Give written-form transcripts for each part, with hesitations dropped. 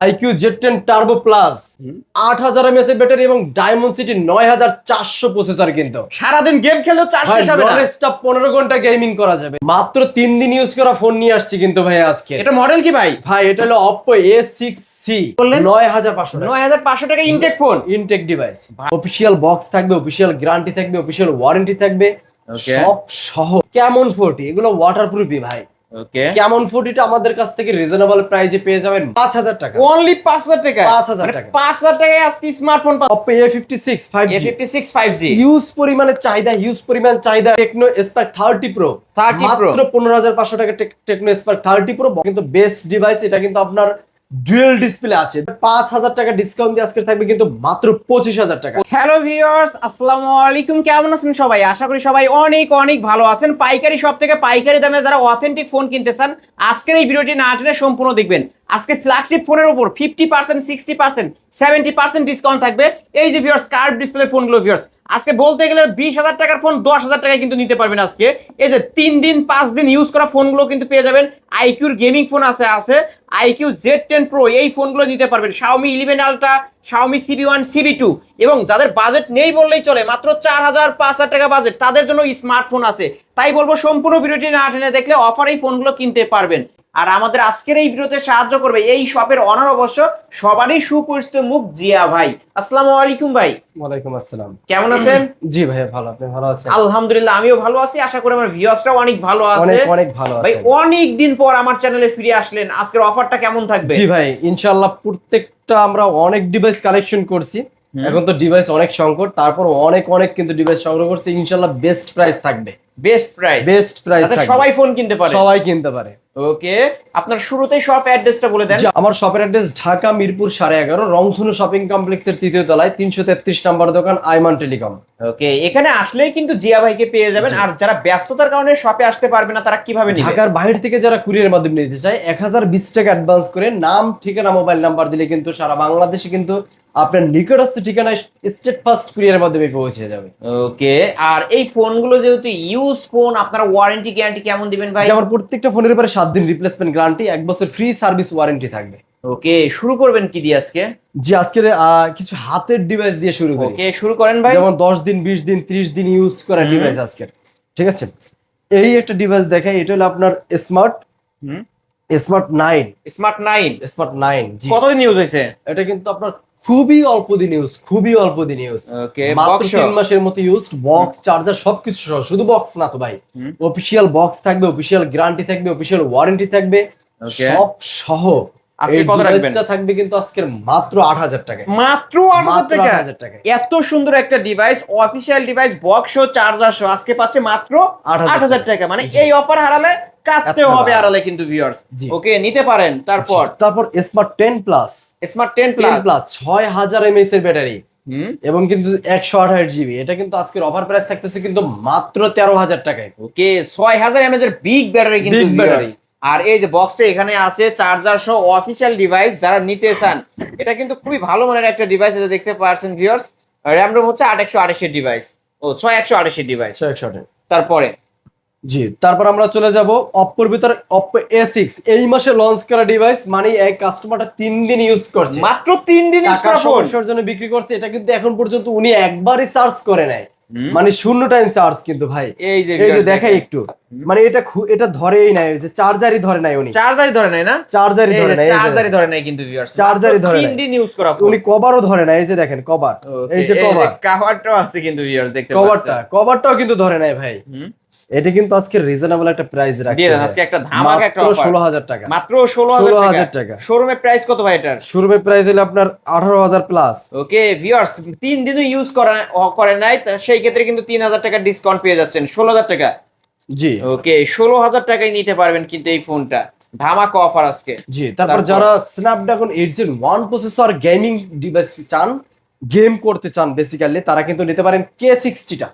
IQ Z10 turbo plus 8000 mAh এর battery এবং Dimensity 9400 processor কিন্তু সারাদিন গেম খেলেও চার্জ শেষ হবে না। নলেজটা 15 ঘন্টা গেমিং করা যাবে। মাত্র 3 দিন ইউজ করা ফোন নিয়ে আসছি কিন্তু ভাই আজকে। এটা মডেল কি ভাই? ভাই এটা হলো Oppo A6C বললেন 9500 টাকা। 9500 টাকা intact phone, intact device, official box থাকবে, অফিশিয়াল গ্যারান্টি থাকবে, অফিশিয়াল ওয়ারেন্টি থাকবে, Okay. সব সহ। কেমন 40 এগুলো ওয়াটারপ্রুফই ভাই। ওকে, কেমন 40টা আমাদের কাছ থেকে রিজনেবল প্রাইসে পেয়ে যাবেন 5000 টাকা। অনলি 5000 টাকা। 5000 টাকা। 5000 টাকায় আজকে স্মার্টফোন পাবেন। Oppo A56 5G A56 5G huge পরিমাণে চাহিদা, হিউজ পরিমাণ চাহিদা। টেকনো স্পার্ক 30 Pro 30 Pro মাত্র 15500 টাকা। টেকনো স্পার্ক 30 Pro কিন্তু বেস্ট ডিভাইস। এটা কিন্তু আপনার ডুয়াল ডিসপ্লে আছে। 5000 টাকা ডিসকাউন্ট দিয়ে আজকে থাকবে কিন্তু মাত্র 25000 টাকা। হ্যালো ভিউয়ার্স, আসসালামু আলাইকুম। কেমন আছেন সবাই? আশা করি সবাই অনেক অনেক ভালো আছেন। পাইকারি শপ থেকে পাইকারি দামে যারা অথেন্টিক ফোন কিনতে চান, আজকের এই ভিডিওটি না টেনে সম্পূর্ণ দেখবেন। আজকে ফ্ল্যাগশিপ ফোনের উপর 50%, 60%, 70% ডিসকাউন্ট থাকবে। এই যে ভিউয়ার্স কার্ভ ডিসপ্লে ফোনগুলো ভিউয়ার্স, আজকে বলতে গেলে 20000 টাকার ফোন 10000 টাকায় কিন্তু নিতে পারবেন আজকে। এই যে 3 দিন 5 দিন ইউজ করা ফোনগুলো কিন্তু পেয়ে যাবেন। আইকিউর গেমিং ফোন আছে আইকিউ Z10 Pro, এই ফোনগুলো নিতে পারবেন। Xiaomi 11 Ultra, Xiaomi CB1, CB2 এবং যাদের বাজেট নেই বললেই চলে, মাত্র 4000 5000 টাকা বাজেট, তাদের জন্য স্মার্টফোন আছে। তাই বলবো সম্পূর্ণ ভিডিওটি না টেনে দেখলে অফার এই ফোনগুলো কিনতে পারবেন। আর আমাদের আজকের এই ভিডিওতে সাহায্য করবে এই শপের অনার, অবশ্য সবারই সুপরিচিত মুখ, জিয়া ভাই। আসসালামু আলাইকুম ভাই। ওয়ালাইকুম আসসালাম। কেমন আছেন? জি ভাই ভালো, আপনি ভালো আছেন? আলহামদুলিল্লাহ, আমিও ভালো আছি। আশা করি আমার ভিউয়ার্সরাও অনেক ভালো আছে। অনেক অনেক ভালো ভাই আছে অনেক দিন পর আমার চ্যানেলে ফিরে আসলেন, আজকের অফারটা কেমন থাকবে? জি ভাই ইনশাআল্লাহ প্রত্যেকটা আমরা অনেক ডিভাইস কালেকশন করছি। এখন তো ডিভাইস অনেক সংকট, তারপর অনেক অনেক কিন্তু ডিভাইস সংগ্রহ করছি। ইনশাআল্লাহ বেস্ট প্রাইস থাকবে। বেস্ট প্রাইস, বেস্ট প্রাইস থাকবে, সবাই ফোন কিনতে পারে, সবাই কিনতে পারে। ওকে, আপনার শুরুতেই শপ অ্যাড্রেসটা বলে দেন। জি, আমার শপের অ্যাড্রেস ঢাকা মিরপুর 11.5 রংধনু শপিং কমপ্লেক্সের 3য় তলায় 333 নম্বর দোকান আইমান টেলিকম। ওকে, এখানে আসলেই কিন্তু জিয়া ভাইকে পেয়ে যাবেন। আর যারা ব্যস্ততার কারণে শপে আসতে পারবে না, তারা কিভাবে নেবে? ঢাকার বাইরে থেকে যারা কুরিয়ারের মাধ্যমে নিতে চায় 1020 টাকা অ্যাডভান্স করে নাম, ঠিকানা, মোবাইল নাম্বার দিলে কিন্তু সারা বাংলাদেশে কিন্তু আপনার নিকটস্থ ঠিকানায় স্টেট ফার্স্ট কুরিয়ারের মাধ্যমে পৌঁছে যাবে। ওকে, আর এই ফোনগুলো যেহেতু ইউজ ফোন, আপনারা ওয়ারেন্টি গ্যারান্টি কেমন দিবেন ভাই? আমার প্রত্যেকটা ফোনের উপরে 7 দিন রিপ্লেসমেন্ট গ্যারান্টি, 1 বছর ফ্রি সার্ভিস ওয়ারেন্টি থাকবে। ওকে, শুরু করবেন কি দিয়ে আজকে? জি আজকে কিছু হাতের ডিভাইস দিয়ে শুরু করি। ওকে, শুরু করেন ভাই। যেমন 10 দিন 20 দিন 30 দিন ইউজ করা ডিভাইস আজকে, ঠিক আছে? এই একটা ডিভাইস দেখাই, এটা হলো আপনার স্মার্ট 9। স্মার্ট 9 স্মার্ট 9 জি। কতদিন ইউজ হয়েছে? এটা কিন্তু আপনার খুবই অল্প দিন ইউজ, খুবই অল্প দিন ইউজ। ওকে, মাত্র বক্স 3 মাসের মতো ইউজড। বক্স, চার্জার সবকিছু সহ। শুধু বক্স না তো ভাই, অফিশিয়াল বক্স থাকবে, অফিশিয়াল গ্যারান্টি থাকবে, অফিশিয়াল ওয়ারেন্টি থাকবে, সব সহ। আজকে এই কত রাখবেন? ডিভাইসটা থাকবে কিন্তু আজকের মাত্র 8000 টাকায়। মাত্র 8000 টাকা। 8000 টাকায় এত সুন্দর একটা ডিভাইস, অফিশিয়াল ডিভাইস, বক্স ও চার্জার সহ আজকে পাচ্ছে মাত্র 8000 টাকা। মানে এই অফার হারালে কাটতে হবে আড়ালে কিন্তু ভিউয়ার্স। ওকে, নিতে পারেন। তারপর smart 10 plus. Smart 10 plus 6000 mAh এর ব্যাটারি এবং কিন্তু 128 জিবি। এটা কিন্তু আজকের অফার প্রাইস থাকতেছে কিন্তু মাত্র 13000 টাকায়। ওকে, 6000 mAh এর বিগ ব্যাটারি কিন্তু Big battery। আর এই যে বক্সটা এখানে আছে চার্জার সহ অফিশিয়াল ডিভাইস, যারা নিতে চান এটা কিন্তু খুবই ভালো মানের একটা ডিভাইস। এটা দেখতে পাচ্ছেন ভিউয়ার্স, র‍্যাম রোম হচ্ছে 8128 এর ডিভাইস, ও 6128 এর ডিভাইস। 128 তারপরে জি, তারপর আমরা চলে যাব অপ্পোর ভিতরে Oppo A6 এই মাসে লঞ্চ করা ডিভাইস। মানে এই কাস্টমারটা 3 দিন ইউজ করছে, মাত্র 3 দিন ইউজ টাকা করা ফোন। সমস্যার জন্য বিক্রি করছে। এটা কিন্তু এখন পর্যন্ত উনি একবারই চার্জ করে নাই, মানে 0 টাইম চার্জ কিন্তু ভাই। এই যে দেখাই একটু, মানে এটা ধরেই নাই, যে চার্জারই ধরে নাই উনি। চার্জারই ধরে নাই না? চার্জারই ধরে নাই, চার্জারই ধরে নাই কিন্তু ভিউয়ার্স, চার্জারই ধরে নাই। 3 দিন ইউজ করা ফোন। উনি কভারও ধরে নাই। এই যে দেখেন কভার, এই যে কভার, কভারটাও আছে কিন্তু ভিউয়ার্স, দেখতে পাচ্ছেন। কভারটাও কিন্তু ধরে নাই ভাই। এটা কিন্তু আজকে রিজনেবল একটা প্রাইস রাখছে। দিয়ে দেন আজকে একটা ধামাকা একটা অফার। 16000 টাকা। মাত্র 16000 টাকা। শোরুমে প্রাইস কত ভাই এটার? শোরুমের প্রাইস হলো আপনার 18000 প্লাস। ওকে ভিউয়ার্স, 3 দিনও ইউজ করে নাই, সেই ক্ষেত্রে কিন্তু 3000 টাকা ডিসকাউন্ট পেয়ে যাচ্ছেন, 16000 টাকা। জি ওকে, 16000 টাকায় নিতে পারবেন কিন্তু এই ফোনটা, ধামাকা অফার আজকে। জি, তারপর যারা Snapdragon 8 Gen 1 processor gaming device চান, গেম করতে চান বেসিক্যালি, তারা কিন্তু নিতে পারেন K60 টা,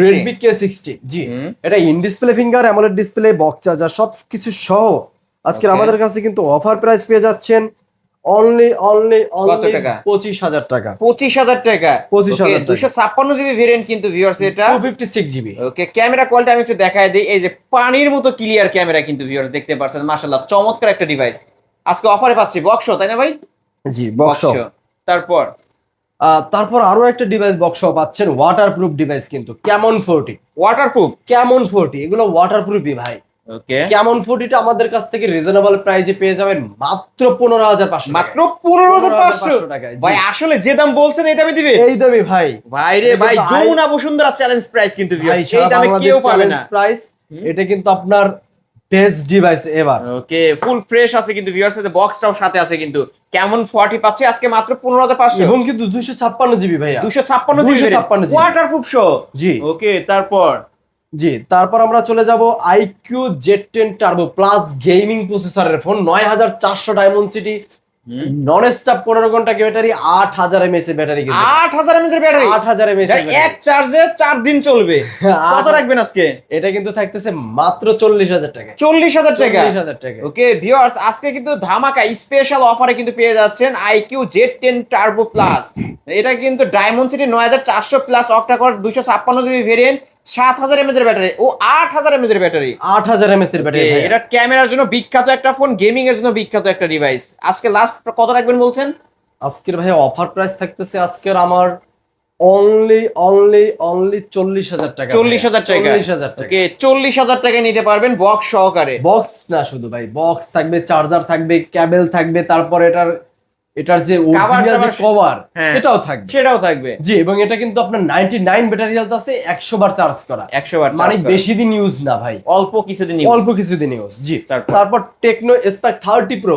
Redmi K60 জি। এটা in display finger, AMOLED display, box charger সবকিছু সহ আজকে আমাদের কাছে কিন্তু অফার প্রাইস পেয়ে যাচ্ছেন অনলি কত টাকা? 25000 টাকা। 25000 টাকা। 25000 টাকা। 256 জিবি ভেরিয়েন্ট কিন্তু ভিউয়ার্স এটা, 256 জিবি। ওকে, ক্যামেরা কোয়ালিটি আমি একটু দেখায় দিই। এই যে পানির মতো ক্লিয়ার ক্যামেরা কিন্তু ভিউয়ার্স দেখতে পাচ্ছেন, মাশাআল্লাহ চমৎকার একটা ডিভাইস। আজকে অফারে পাচ্ছি বক্স, তাই না ভাই? জি, বক্স। তারপর তারপর আরো একটা ডিভাইস বক্স পাচ্ছেন, ওয়াটারপ্রুফ ডিভাইস কিন্তু, ক্যামন 40। ওয়াটারপ্রুফ ক্যামন 40 এগুলো ওয়াটারপ্রুফই ভাই। ওকে, ক্যামন 40টা আমাদের কাছ থেকে রিজনেবল প্রাইসে পেয়ে যাবেন মাত্র 15,500, মাত্র 15,500 টাকা। ভাই আসলে যে দাম বলছেন এই দামে দিবে? এই দামই ভাই। ভাই রে ভাই, যমুনা বসুন্ধরা চ্যালেঞ্জ প্রাইস কিন্তু ভাই, এই দামে কেউ পাবে না। প্রাইস এটা কিন্তু আপনার বেস্ট ডিভাইস এভার। ওকে, ফুল ফ্রেশ আছে কিন্তু ভিউয়ার্স, সাথে বক্সটাও সাথে আছে কিন্তু। কেমন 40 পাচ্ছে আজকে মাত্র 15,500 এবং কিন্তু 256 জিবি ভাইয়া, 256 জিবি 256 জিবি ওয়াটারপ্রুফ শো। জি ওকে, তারপর তারপর আমরা চলে যাব iQOO Z10 turbo plus gaming প্রসেসরের phone, 9400 Dimensity, non stop 15 ঘন্টা ব্যাটারি, 8000 mAh এর ব্যাটারি কিন্তু। 8000 mAh এর ব্যাটারি, 8000 mAh এর এক চার্জে 4 দিন চলবে। কত রাখবেন আজকে? এটা কিন্তু থাকতেছে মাত্র 40,000 টাকা। 40,000 টাকা। 40,000 টাকা। ওকে ভিউয়ার্স, আজকে কিন্তু ধামাকা স্পেশাল অফারে কিন্তু পেয়ে যাচ্ছেন আইকিউ Z10 টার্বো প্লাস। এটা কিন্তু diamond city 9400 plus octa core 256 GB variant, 7000 mAh এর ব্যাটারি ও 8000 mAh এর ব্যাটারি। 8000 mAh এর ব্যাটারি। এটা ক্যামেরার জন্য বিখ্যাত একটা ফোন, গেমিং এর জন্য বিখ্যাত একটা ডিভাইস। আজকে লাস্ট কত রাখবেন বলছেন? আজকের ভাই অফার প্রাইস থাকতেছে আজকের আমার অনলি 40,000 টাকা। 40,000 টাকা। 40,000 টাকা। ওকে, 40,000 টাকায় নিতে পারবেন বক্স সহকারে। বক্স না শুধু ভাই, বক্স থাকবে, চার্জার থাকবে, কেবল থাকবে, তারপর এটার যে অরিজিনাল যে কভার এটাও থাকবে, সেটাও থাকবে। জি, এবং এটা কিন্তু আপনার 99 ব্যাটারি হেলথ আছে, 100 বার চার্জ করা, 100 বার মানে বেশি দিন ইউজ না ভাই, অল্প কিছুদিন ইউজ। জি, তারপর টেকনো স্পার্ক 30 প্রো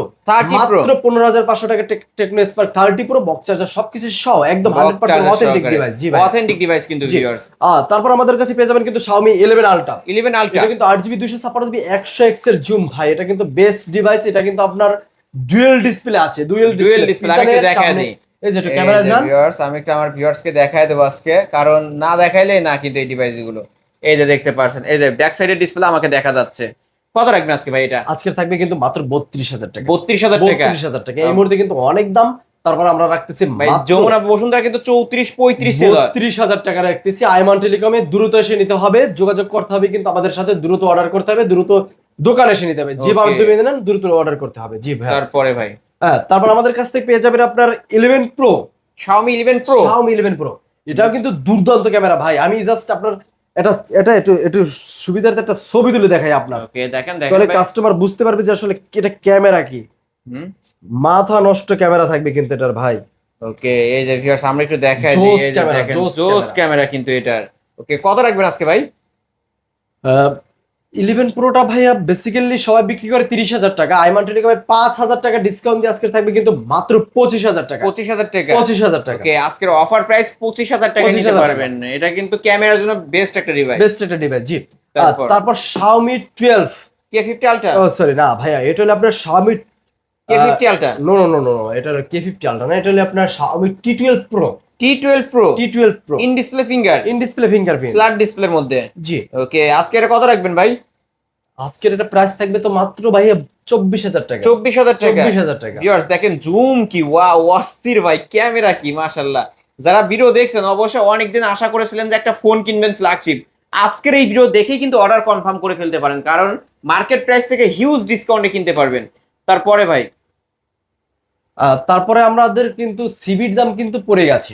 মাত্র 15,500 টাকা। Tecno Spark 30 pro box charger সবকিছু সহ একদম 100% অথেন্টিক ডিভাইস। জি ভাই, অথেন্টিক ডিভাইস কিন্তু ভিউয়ার্স। তারপর আমাদের কাছে পেয়ে যাবেন কিন্তু Xiaomi 11 Ultra। 11 Ultra এটা কিন্তু 8GB 256GB 100x এর জুম ভাই, এটা কিন্তু বেস্ট ডিভাইস। এটা কিন্তু আপনার ডুয়াল ডিসপ্লে আছে, ডুয়াল ডিসপ্লে। আমি একটু দেখায় দেই, এই যে ক্যামেরা জান ভিউয়ার্স, আমি একটু আমার ভিউয়ার্সকে দেখায় দেব আজকে, কারণ না দেখাইলে না কিন্তু এই ডিভাইসগুলো। এই যে দেখতে পাচ্ছেন, এই যে ব্যাক সাইডের ডিসপ্লে আমাকে দেখা যাচ্ছে। কত রাখবেন আজকে ভাই? এটা আজকে থাকবে কিন্তু মাত্র 32,000 টাকা। 32,000 টাকা। 32,000 টাকা এই মুহূর্তে কিন্তু অনেক দাম। তারপর আমরা রাখতেছি যমুনা বসুন্ধরা কিন্তু 34-35 ছিল, 32,000 টাকা রাখতেছি। আইমান টেলিকমে দ্রুত এসে নিতে হবে, যোগাযোগ করতে হবে কিন্তু আমাদের সাথে, দ্রুত অর্ডার করতে হবে, দ্রুত দোকানে এসে নিতে হবে, যে মাধ্যমে নেন দ্রুত অর্ডার করতে হবে। জি ভাই, তারপরে ভাই তারপর আমাদের কাছ থেকে পেয়ে যাবেন আপনার 11 pro, Xiaomi 11 Pro। Xiaomi 11 Pro এটাও কিন্তু দুর্দান্ত ক্যামেরা ভাই। আমি জাস্ট আপনার এটা একটু সুবিধার্থে একটা ছবি তুলে দেখাই আপনার। ওকে, দেখেন তাহলে কাস্টমার বুঝতে পারবে যে আসলে এটা ক্যামেরা কি। মাথা নষ্ট ক্যামেরা থাকবে কিন্তু এটার ভাই। ওকে, এই যে ভিউয়ার্স আমরা একটু দেখাই দিই, এই যে দেখেন জোস ক্যামেরা কিন্তু এটার। ওকে, কত রাখবেন আজকে ভাই? 11 প্রোটা ভাইয়া বেসিক্যালি সবাই বিক্রি করে 30,000 টাকা, আইমান টেলিকমে 5,000 টাকা ডিসকাউন্ট দিয়ে আজকে থাকবে কিন্তু মাত্র 25,000 টাকা। 25,000 টাকা। 25,000 টাকা। ওকে, আজকের অফার প্রাইস 25,000 টাকা নিতে পারবেন। এটা কিন্তু ক্যামেরার জন্য বেস্ট একটা ডিভাইস, বেস্ট একটা ডিভাইস। জি, তারপর Xiaomi 12 K50 Ultra। ও সরি না ভাইয়া, এটা হলো আপনার Xiaomi K50 Ultra। নো, এটা হলো K50 Ultra না, এটা হলো আপনার Xiaomi T12 Pro। T12 Pro in display fingerprint flat ডিসপ্লের মধ্যে। জি, ওকে, আজকে এটা কত রাখবেন ভাই? আজকের এটা প্রাইস থাকবে তো মাত্র ভাইয়া 24,000 টাকা। 24,000 টাকা। 24,000 টাকা। ভিউয়ার্স দেখেন জুম কি, ওয়াও, অস্থির ভাই, ক্যামেরা কি, মাশাআল্লাহ। যারা ভিডিও দেখছেন অবশ্যই অনেকদিন আশা করেছিলেন যে একটা ফোন কিনবেন ফ্ল্যাগশিপ, আজকের এই ভিডিও দেখেই কিন্তু অর্ডার কনফার্ম করে ফেলতে পারেন, কারণ মার্কেট প্রাইস থেকে হিউজ ডিসকাউন্টে কিনতে পারবেন। তারপরে ভাই তারপরে আমাদের কিন্তু সিবির দাম কিন্তু পড়ে গেছে।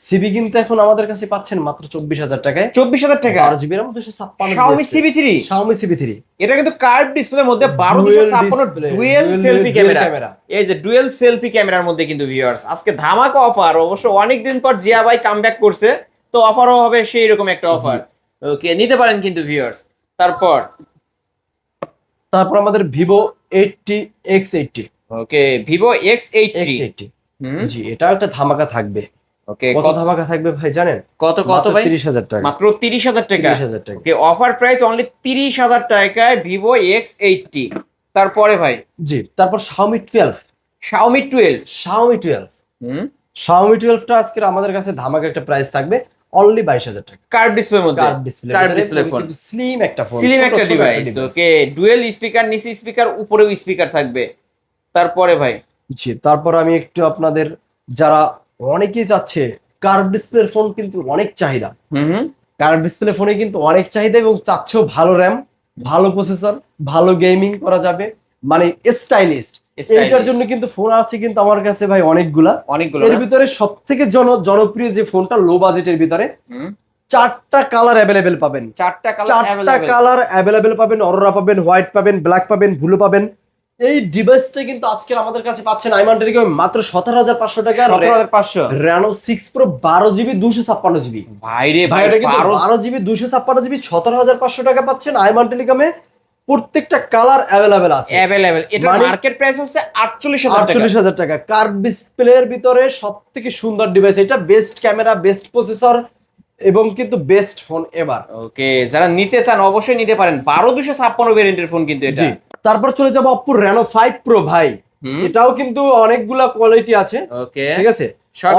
সিবি কিন্তু এখন আমাদের কাছে পাচ্ছেন মাত্র 24,000 টাকায়। 24,000 টাকা 12GB RAM 256 Xiaomi CB3। Xiaomi CB3 এটা কিন্তু কার্ভ ডিসপ্লের মধ্যে 1256 ডুয়েল সেলফি ক্যামেরা। এই যে ডুয়েল সেলফি ক্যামেরার মধ্যে কিন্তু ভিউয়ার্স আজকে ধামাকা অফার। অবশ্য অনেকদিন পর জিয়া ভাই কামব্যাক করছে, তো অফারও হবে সেই রকম একটা অফার। ওকে, নিতে পারেন কিন্তু ভিউয়ার্স। তারপর আমাদের Vivo 80X80। ওকে, Vivo X80। জি, এটা একটা ধামাকা থাকবে। ওকে, কত ধামাকা থাকবে ভাই জানেন? কত ভাই? 30,000 টাকা। মাত্র 30,000 টাকা। 30,000 টাকা। ওকে, অফার প্রাইস অনলি 30,000 টাকায় Vivo X80। তারপরে ভাই জি, তারপর Xiaomi 12। Xiaomi 12। Xiaomi 12 টা আজকে আমাদের কাছে ধামাকা একটা প্রাইস থাকবে অনলি 22,000 টাকা। কার্ভ ডিসপ্লের মধ্যে, কার্ভ ডিসপ্লে ফোন, স্লিম একটা ফোন, স্লিম একটা ডিভাইস। ওকে, ডুয়েল স্পিকার, নিচে স্পিকার, উপরেও স্পিকার থাকবে। তারপরে ভাই জি, তারপর আমি একটু আপনাদের যারা অনেকেই চাচ্ছে কার্ভ ডিসপ্লের ফোন কিন্তু অনেক চাহিদা। কার্ভ ডিসপ্লে ফোনে কিন্তু অনেক চাহিদা এবং চাচ্ছেও ভালো র্যাম, ভালো প্রসেসর, ভালো গেমিং করা যাবে, মানে স্টাইলিস্ট এইটার জন্য কিন্তু ফোন আছে কিন্তু আমার কাছে ভাই অনেকগুলো। এর ভিতরে সবথেকে জনপ্রিয় যে ফোনটা লো বাজেটের ভিতরে, 4টা কালার অ্যাভেলেবেল পাবেন। 4টা কালার অ্যাভেলেবেল পাবেন, অরোরা পাবেন, হোয়াইট পাবেন, ব্ল্যাক পাবেন, ব্লু পাবেন। এই ডিভাইসটা কিন্তু আজকে আমাদের কাছে পাচ্ছেন আইমান টেলিকমে মাত্র 17,500 টাকা। 17,500 Reno 6 Pro 12GB 256GB। ভাই রে ভাই, এটা কিন্তু 12GB 256GB 17,500 টাকা পাচ্ছেন আইমান টেলিকমে। প্রত্যেকটা কালার অ্যাভেলেবেল আছে। এটা মার্কেট প্রাইস হচ্ছে 48,000 টাকা। কার্ভ ডিসপ্লের ভিতরে সবথেকে সুন্দর ডিভাইস এটা। বেস্ট ক্যামেরা, বেস্ট প্রসেসর এবং কিন্তু বেস্ট ফোন এবার। ওকে, যারা নিতে চান অবশ্যই নিতে পারেন। 12,256 ভেরিয়েন্টের ফোন কিন্তু এটা। তারপর চলে যাব Oppo Reno 5 Pro ভাই। এটাও কিন্তু অনেকগুলা কোয়ালিটি আছে। ওকে, ঠিক আছে,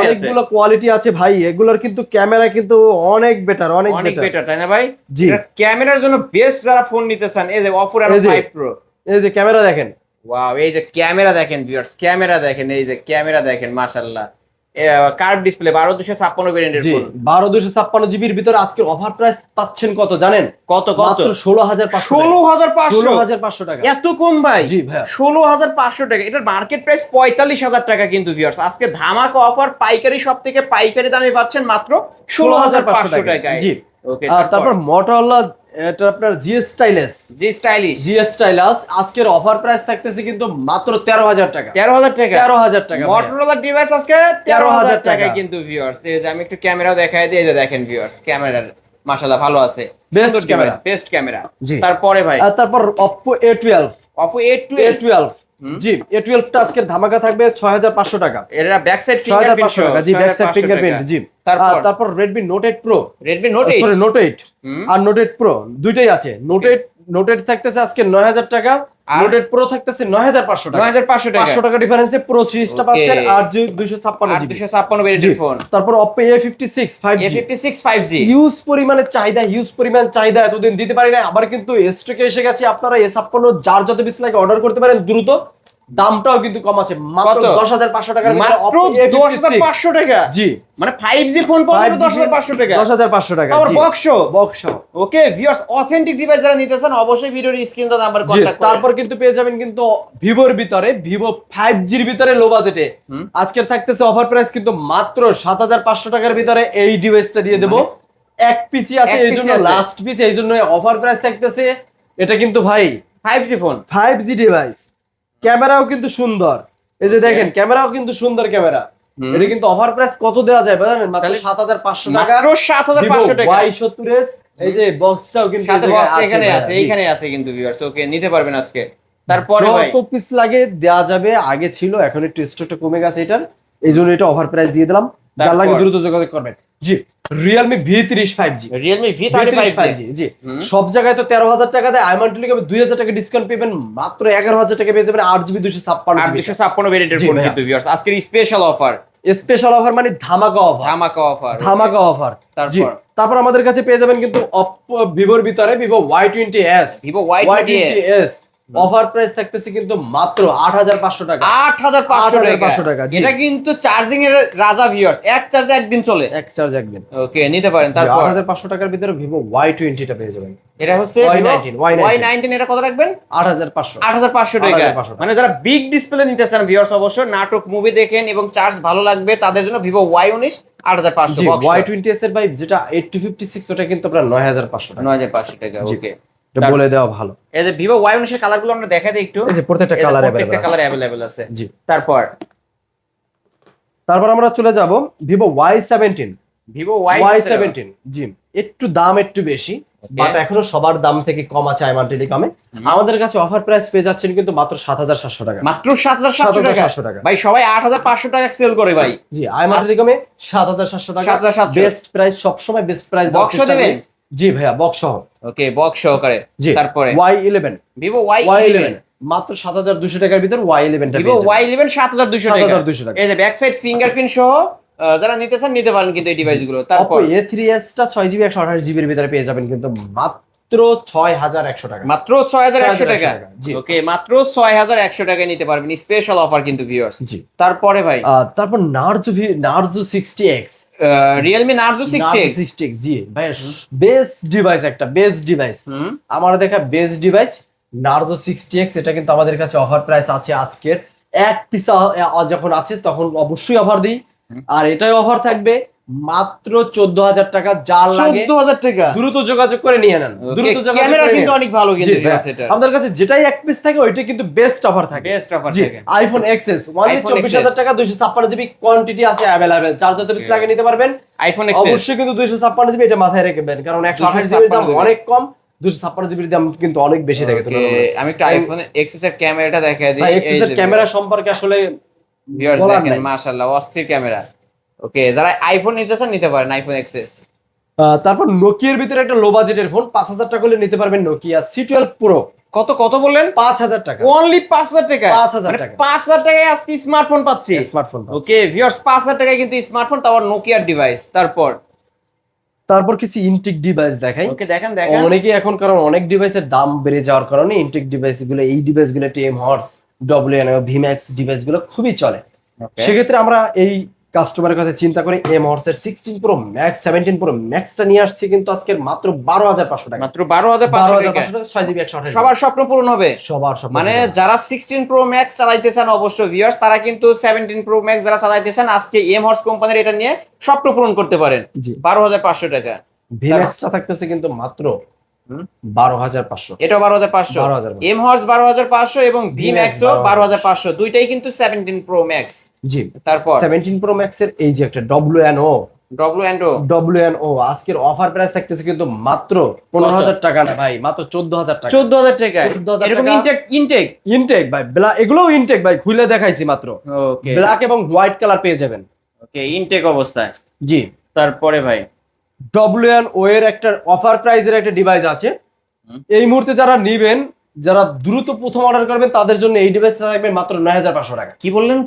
অনেকগুলো কোয়ালিটি আছে ভাই। এগুলোর কিন্তু ক্যামেরা কিন্তু অনেক বেটার, অনেক বেটার, তাই না ভাই? জি, ক্যামেরার জন্য বেস্ট যারা ফোন নিতে চান, এই যে Oppo Reno 5 Pro। এই যে ক্যামেরা দেখেন, ওয়াও, এই যে ক্যামেরা দেখেন ভিউয়ার্স, ক্যামেরা দেখেন, এই যে ক্যামেরা দেখেন, মাশাআল্লাহ। কার্ভ ডিসপ্লে 12,256 ভেরিয়েন্টের ফোন। 12,256GB এর ভিতরে আজকের অফার প্রাইস পাচ্ছেন কত জানেন? কত? মাত্র 16,500 টাকা। এত কম ভাই? জি ভাই, 16,500 টাকা। এটার মার্কেট প্রাইস 45,000 টাকা কিন্তু ভিউয়ার্স। আজকে ধামাকা অফার, পাইকারি সব থেকে পাইকারি দামে পাচ্ছেন মাত্র 16,500 টাকায়। জি। ওকে, তারপর Motorola, এটা আপনার জি স্টাইলাস আজকের অফার প্রাইস থাকতেছে কিন্তু মাত্র 13,000 টাকা। 13,000 টাকা। Motorola ডিভাইস আজকে 13,000 টাকায় কিন্তু ভিউয়ার্স। এই যে আমি একটু ক্যামেরাও দেখাই দিই, এই যে দেখেন ভিউয়ার্স, ক্যামেরার মাশাআল্লাহ ভালো আছে, বেস্ট ক্যামেরা। তারপরে ভাই, তারপর Oppo A12 জি, A12 টা আজকের ধামাকা থাকবে 6,500 টাকা। এরা ব্যাক সাইড ফিঙ্গারপ্রিন্ট টাকা। জি, ব্যাক সাইড ফিঙ্গারপ্রিন্ট। জি। তারপর Redmi Note 8 Pro, Note 8 আর Note 8 Pro দুইটাই আছে। Note 8 থাকতেছে আজকে 9,000 টাকা, Note 8 Pro থাকতেছে 9,500 টাকা। 9,500 টাকা ডিফারেন্সে Pro সিরিজটা পাচ্ছেন 8,256 ভেরিয়েন্টের ফোন। তারপর Oppo A56 5G হিউজ পরিমাণ চাহিদা এতদিন দিতে পারি না, আবার কিন্তু স্টকে এসে গেছে। আপনারা A56 যার যত পিস লাগে অর্ডার করতে পারেন দ্রুত। দামটাও কিন্তু কম আছে, মাত্র 10,500 টাকার ভিতরে মাত্র 10,500 টাকা। জি, মানে 5G ফোন পাবেন 10,500 টাকা। 10,500 টাকা। জি, box. Okay viewers, authentic device যারা নিতে চান অবশ্যই ভিডিওর স্ক্রিনে দেওয়া নাম্বার কন্টাক্ট করুন। তারপর কিন্তু পেয়ে যাবেন কিন্তু Vivoর ভিতরে, Vivo 5G এর ভিতরে লো বাজেটে আজকের থাকতেছে অফার প্রাইস কিন্তু মাত্র 7,500 টাকার ভিতরে এই ডিভাইসটা দিয়ে দেব। এক পিসি আছে, এইজন্য লাস্ট পিস, এইজন্য অফার প্রাইস থাকতেছে। এটা কিন্তু ভাই 5G ফোন, 5G ডিভাইস। ক্যামেরাও কিন্তু সুন্দর, এই যে দেখেন ক্যামেরাও কিন্তু সুন্দর ক্যামেরা। এটা কিন্তু অফার প্রাইস কত দেওয়া যায় জানেন? মাত্র 7,500 টাকা। মাত্র 7,500 টাকা। Y70s, এই যে বক্সটাও কিন্তু এখানে আছে কিন্তু ভিউয়ার্স। ওকে, নিতে পারবেন আজকে। তারপরে ভাই, যত পিস লাগে দেওয়া যাবে। আগে ছিল, এখন একটু স্টকটা কমে গেছে এটার, এইজন্য এটা অফার প্রাইস দিয়ে দিলাম। যার লাগে দ্রুত যোগাযোগ করবেন। জি, Realme V30 5G, Realme V30 5G। জি, সব জায়গায় তো 13,000 টাকা দেয়, আইমান টেলিকমে 2,000 টাকা ডিসকাউন্ট পাবেন, মাত্র 11,000 টাকা পেয়ে যাবেন 8GB 256 ভেরিয়েন্টের ফোন কিন্তু ভিউয়ার্স। আজকের স্পেশাল অফার মানে ধামাকা অফার। তারপর আমাদের কাছে পেয়ে যাবেন কিন্তু Vivoর ভিতরে Vivo Y20s, অফার প্রাইস থাকতেছে কিন্তু মাত্র 8,500 টাকা। 8,500 টাকা। এটা কিন্তু চার্জিং এর রাজা ভিউয়ার্স, এক চার্জে একদিন চলে। ওকে, নিতে পারেন। তারপর 8,500 টাকার ভিতরে Vivo Y20 টা পেয়ে যাবেন। এটা হচ্ছে Y19, এটা কত রাখবেন? 8,500 টাকা। মানে যারা বিগ ডিসপ্লে নিতে চান ভিউয়ার্স, অবশ্যই নাটক মুভি দেখেন এবং চার্জ ভালো লাগবে, তাদের জন্য Vivo Y19 8,500 বক্স। Y20s এর ভাই যেটা 8-56 ওটা কিন্তু আপনার 9,500 টাকা। 9,500 টাকা। ওকে, এটা বলে দেওয়া ভালো। এই যে Vivo Y19 এর কালারগুলো আমরা দেখাই দিই একটু। এই যে প্রত্যেকটা কালার अवेलेबल আছে। জি। তারপর আমরা চলে যাব Vivo Y17। জি, একটু দাম একটু বেশি, বাট এখনো সবার দাম থেকে কম আছে আইমান টেলিকমে। আমাদের কাছে অফার প্রাইস পেয়ে যাচ্ছেন কিন্তু মাত্র 7,700 টাকা। মাত্র 7,700 টাকা। ভাই সবাই 8,500 টাকা সেল করে ভাই। জি, আইমান টেলিকমে 7,700 টাকা বেস্ট প্রাইস, সব সময় বেস্ট প্রাইস দাও। বক্স দিবেন? জি ভাইয়া, বক্স সহ। ওকে, বক্স সহকারে। তারপরে Y11, Vivo Y11 মাত্র 7,200 টাকার ভিতর Y11 টা Vivo Y11 7,200 টাকা। এই যে ব্যাক সাইড ফিঙ্গারপ্রিন্ট সহ যারা নিতে চান নিতে পারেন কিন্তু এই ডিভাইসগুলো। তারপর Oppo A3s টা 6GB 128GB এর ভিতরে পেয়ে যাবেন কিন্তু মাত্র 6,100 টাকা। মাত্র 6,100 টাকা। ওকে, মাত্র 6,100 টাকায় নিতে পারবেন, স্পেশাল অফার কিন্তু ভিউয়ার্স। জি। তারপরে ভাই, তারপর Narzo 60X, Realme Narzo 60X। জি ভাই, বেস্ট ডিভাইস, একটা বেস্ট ডিভাইস, আমার দেখা বেস্ট ডিভাইস। নার্জো 60X, এটা কিন্তু আমাদের কাছে অফার প্রাইস আছে আজকের এক পিস যখন আছে তখন অবশ্যই অফার দিই। আর এটাই অফার থাকবে মাত্র 14,000 টাকা। যার লাগে 14,000 টাকা। দ্রুত যোগাযোগ করে নিয়ে নেন, দ্রুত যোগাযোগ ক্যামেরা করে কিন্তু নিন। অনেক ভালো কিন্তু জি, viewers এটা। আমাদের কাছে যেটাই এক পিস থাকে ওইটা কিন্তু বেস্ট অফার থাকে। বেস্ট অফার জি, থাকে। আইফোন এক্সএস অনলি iPhone 24,000 টাকা, 256 জিবি কোয়ান্টিটি আছে अवेलेबल। চার যত পিস লাগে নিতে পারবেন। আইফোন এক্সএস অবশ্যই কিন্তু 256 জিবি, এটা মাথায় রাখবেন, কারণ 128 জিবির দাম 256 অনেক কম, 256 জিবির দাম কিন্তু অনেক বেশি থাকে। আমি একটু আইফোন এক্সএস এর ক্যামেরাটা দেখাই দিই। ভাই এক্সএস এর ক্যামেরা সম্পর্কে আসলে ভিউয়ার্স বলার দেখেন নাই। মাশাআল্লাহ অস্থির ক্যামেরা। ওকে, যারা আইফোন নিতে চান নিতে পারেন আইফোন এক্সএস। তারপর নোকিয়ার ভিতরে একটা লো বাজেটের ফোন 5,000 টাকা হলে নিতে পারবেন নোকিয়া C12 প্রো। কত কত বললেন? 5,000 টাকা। অনলি 5,000 টাকা। 5,000 টাকা। 5,000 টাকায় আজকে স্মার্টফোন পাচ্ছি। স্মার্টফোন। ওকে ভিউয়ার্স, 5,000 টাকায় কিন্তু স্মার্টফোন, তারপর নোকিয়ার ডিভাইস। তারপর কিছু ইনটেক ডিভাইস দেখাই। ওকে দেখেন দেখেন। অনেকে এখন, কারণ অনেক ডিভাইসের দাম বেড়ে যাওয়ার কারণে ইনটেক ডিভাইস গুলো, এই ডিভাইস গুলো টেম হর্স, WNO, ভিম্যাক্স ডিভাইস গুলো খুবই চলে। সেক্ষেত্রে আমরা এই কাস্টমারের কাছে চিন্তা করে এম হর্সের 16 প্রো ম্যাক্স, 17 প্রো ম্যাক্সটা নিয়ে আসছি কিন্তু আজকের মাত্র 12,500 টাকা। মাত্র 12,500 টাকা। 6 জিবি 128 সবার স্বপ্ন পূরণ হবে। সবার সব মানে যারা 16 প্রো ম্যাক্স চালাইতেছেন অবশ্যই ভিউয়ার্স, তারা কিন্তু 17 প্রো ম্যাক্স যারা চালাইতেছেন আজকে এম হর্স কোম্পানির এটা নিয়ে স্বপ্ন পূরণ করতে পারেন। জি, 12,500 টাকা। ভিম্যাক্সটা থাকতেছে কিন্তু মাত্র 12,500। এটা 12,500। 12,500 এম হর্স 12,500 এবং ভি VMAX ম্যাক্সও 12,500, দুইটাই কিন্তু 17 প্রো ম্যাক্স। জি, তারপর 17 প্রো ম্যাক্স এর এই যে একটা WNO, আজকের অফার প্রাইস থাকতেছে কিন্তু মাত্র 15,000 টাকা না ভাই, মাত্র 14,000 টাকা। 14,000 টাকা। 14,000 এরকম টাকা। ইনটেক ভাই, এগুলোও ইনটেক ভাই, খুলে দেখাইছি মাত্র। ওকে ব্ল্যাক এবং হোয়াইট কালার পেয়ে যাবেন। ওকে, ইনটেক অবস্থায়। জি, তারপরে ভাই WNO এর একটা অফার প্রাইসের একটা ডিভাইস আছে। এই মুহূর্তে যারা নিবেন, যারা দ্রুত প্রথম অর্ডার করবেন তাদের জন্য এই ডিভাইসটা থাকবে মাত্র 9,500 টাকা। কি বললেন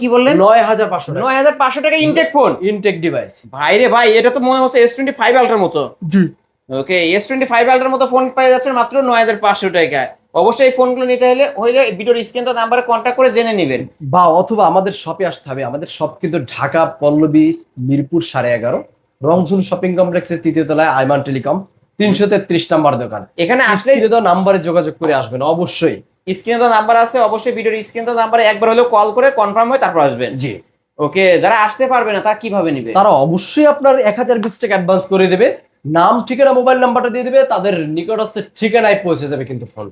9,500 টাকা 9,500 টাকা ইনটেক ফোন। Intact device. ভাই রে ভাই, এটা তো মনে হচ্ছে S25 আলট্রার মতো। জি, ওকে, S25 আলট্রার মতো ফোন পেয়ে যাচ্ছেন মাত্র 9,500 টাকায়। অবশ্যই এই ফোনগুলো নিতে হলে ভিডিওর স্ক্রিন তো নাম্বারে কন্ট্যাক্ট করে জেনে নেবেন, বা অথবা আমাদের শপে আসতে হবে। আমাদের শপ কিন্তু ঢাকা পল্লবী, মিরপুর 11.5, রংধনু শপিং কমপ্লেক্সের 3য় তলায়, আইমান টেলিকম 333 নাম্বার দোকান। এখানে আসলে স্ক্রিনে দেওয়া নাম্বারে যোগাযোগ করে আসবেন অবশ্যই। স্ক্রিনে তো নাম্বার আছে, অবশ্যই ভিডিওর স্ক্রিনে তো নাম্বারে একবার হলেও কল করে কনফার্ম হয়ে তারপর আসবেন। জি, ওকে, যারা আসতে পারবে না তারা কিভাবে নেবে? তারা অবশ্যই আপনার 1020 টাকা অ্যাডভান্স করে দেবে, নাম ঠিকানা মোবাইল নাম্বারটা দিয়ে দেবে, তাদের নিকটস্থ ঠিকানায় পৌঁছে যাবে কিন্তু ফোন।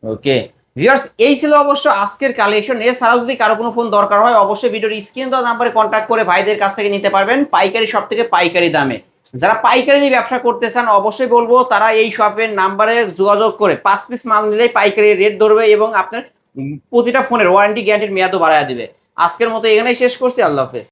ওকে ভিউয়ার্স, এই ছিল অবশ্য আজকের কালেকশন। এছাড়াও যদি কারো কোনো ফোন দরকার হয় অবশ্যই ভিডিওর স্ক্রিন দেওয়া নাম্বারে কন্ট্যাক্ট করে ভাইদের কাছ থেকে নিতে পারবেন পাইকারি সব থেকে পাইকারি দামে। যারা পাইকারি নিয়ে ব্যবসা করতে চান অবশ্যই বলবো তারা এই শপের নাম্বারে যোগাযোগ করে 5 পিস মাল নিলেই পাইকারি রেট ধরবে এবং আপনার প্রতিটা ফোনের ওয়ারেন্টি গ্যারান্টির মেয়াদও বাড়ায় দিবে। আজকের মতো এখানেই শেষ করছি, আল্লাহ হাফেজ।